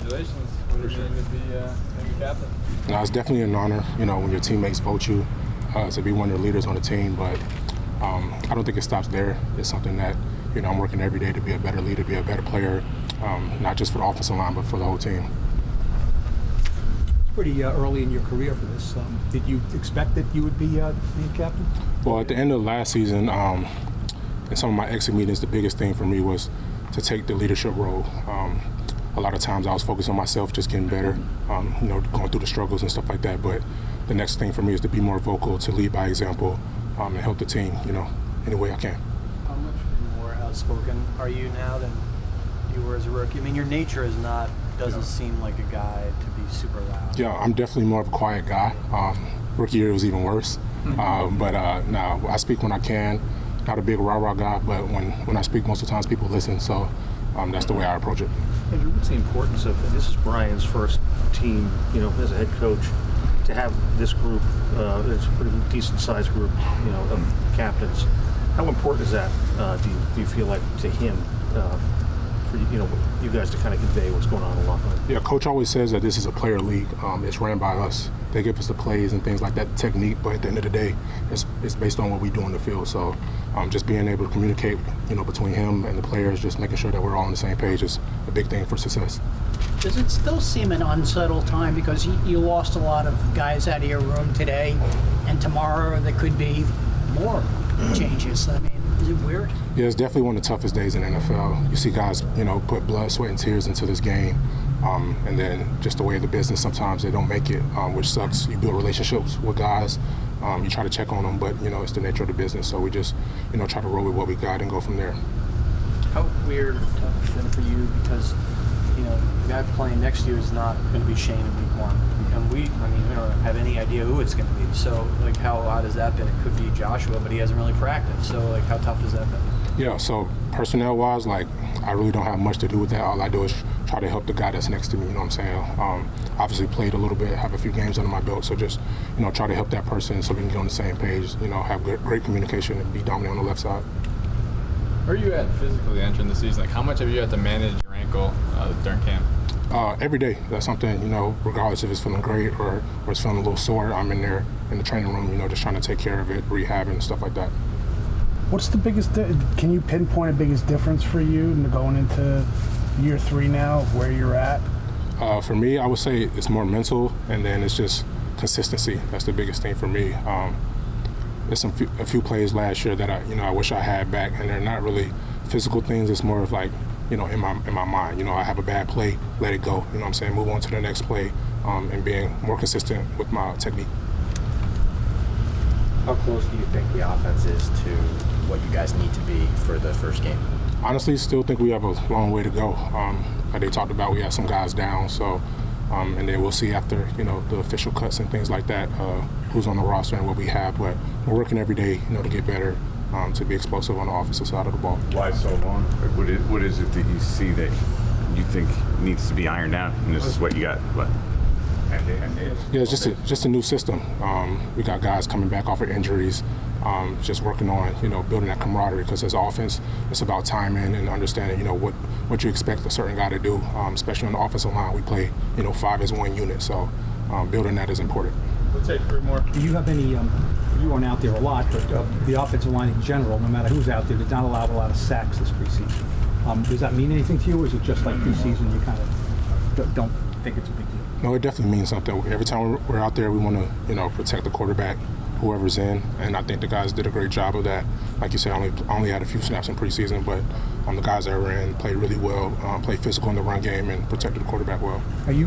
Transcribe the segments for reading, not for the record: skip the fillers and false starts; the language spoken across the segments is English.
congratulations. What does it mean to be named captain? No, it's definitely an honor, when your teammates vote you to be one of the leaders on the team, but I don't think it stops there. It's something that, I'm working every day to be a better leader, be a better player, not just for the offensive line, but for the whole team. It's pretty early in your career for this. Did you expect that you would be named captain? Well, at the end of last season, in some of my exit meetings, the biggest thing for me was to take the leadership role. A lot of times I was focused on myself, just getting better, going through the struggles and stuff like that. But the next thing for me is to be more vocal, to lead by example, and help the team, any way I can. How much more outspoken are you now than you were as a rookie? I mean, your nature doesn't seem like a guy to be super loud. Yeah, I'm definitely more of a quiet guy. Rookie year was even worse. But no, I speak when I can. Not a big rah-rah guy, but when I speak, most of the times people listen. So that's the way I approach it. Andrew, what's the importance of, and this is Brian's first team, as a head coach, to have this group, it's a pretty decent-sized group, of captains. How important is that, do you feel like, to him, for you guys to kind of convey what's going on in the locker room? Yeah, Coach always says that this is a player league. It's ran by us. They give us the plays and things like that, technique, but at the end of the day, it's based on what we do in the field. So just being able to communicate, between him and the players, just making sure that we're all on the same page is a big thing for success. Does it still seem an unsettled time because you lost a lot of guys out of your room today, and tomorrow there could be more changes? I mean, is it weird? Yeah, it's definitely one of the toughest days in the NFL. You see guys, put blood, sweat, and tears into this game. And then just the way of the business, sometimes they don't make it, which sucks. You build relationships with guys. You try to check on them, but, it's the nature of the business. So we just, try to roll with what we got and go from there. How weird or tough has it been for you? Because, the guy playing next to you is not going to be Shane in week one. And we don't have any idea who it's going to be. So, how odd has that been? It could be Joshua, but he hasn't really practiced. So, how tough has that been? Yeah, so personnel-wise, I really don't have much to do with that. All I do is try to help the guy that's next to me, you know what I'm saying? Obviously played a little bit, have a few games under my belt, so just, try to help that person so we can get on the same page, have great communication and be dominant on the left side. Where are you at physically entering the season? How much have you had to manage your ankle during camp? Every day. That's something, regardless if it's feeling great or it's feeling a little sore, I'm in there in the training room, just trying to take care of it, rehab and stuff like that. What's the biggest, can you pinpoint a biggest difference for you going into year 3 now of where you're at? For me, I would say it's more mental, and then it's just consistency. That's the biggest thing for me. There's a few plays last year that I wish I had back, and they're not really physical things. It's more of in my mind. I have a bad play, let it go. You know what I'm saying? Move on to the next play, and being more consistent with my technique. How close do you think the offense is to what you guys need to be for the first game? Honestly, still think we have a long way to go. Like they talked about, we have some guys down, so and then we'll see after the official cuts and things like that who's on the roster and what we have. But we're working every day, to get better, to be explosive on the offensive side of the ball. Why so long? What is it that you see that you think needs to be ironed out, and this is what you got? What? Yeah, it's just a new system. We got guys coming back off of injuries, just working on building that camaraderie, because as offense, it's about timing and understanding what you expect a certain guy to do, especially on the offensive line. We play 5 as one unit, so building that is important. We'll take 3 more. Do you have any, you weren't out there a lot, but the offensive line in general, no matter who's out there, did not allow a lot of sacks this preseason. Does that mean anything to you, or is it just like preseason, you kind of don't think it's a big deal? No, it definitely means something. Every time we're out there, we want to, protect the quarterback, whoever's in, and I think the guys did a great job of that. Like you said, I only had a few snaps in preseason, but the guys that were in played really well, played physical in the run game, and protected the quarterback well. Are you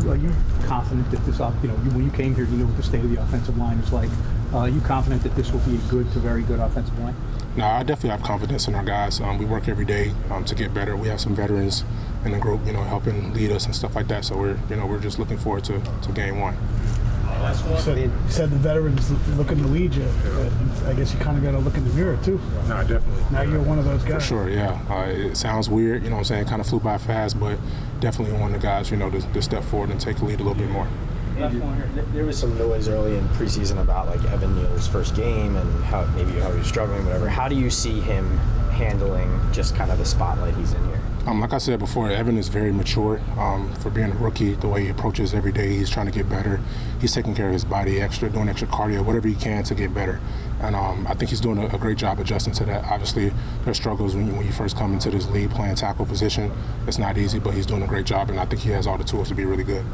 confident that this, when you came here, you knew what the state of the offensive line is like? Are you confident that this will be a good to very good offensive line? No, I definitely have confidence in our guys. We work every day to get better. We have some veterans in the group, helping lead us and stuff like that. So we're just looking forward to game 1. You said the veterans looking to lead you. I guess you kind of got to look in the mirror too. No, definitely. Now you're one of those guys. For sure, yeah. It sounds weird, what I'm saying, kind of flew by fast, but definitely one of the guys, to step forward and take the lead a little bit more. There was some noise early in preseason about Evan Neal's first game and how he was struggling, whatever. How do you see him handling just kind of the spotlight he's in here? Like I said before, Evan is very mature for being a rookie. The way he approaches every day, he's trying to get better. He's taking care of his body, doing extra cardio, whatever he can to get better. And I think he's doing a great job adjusting to that. Obviously, there's struggles when you first come into this league playing tackle position. It's not easy, but he's doing a great job, and I think he has all the tools to be really good.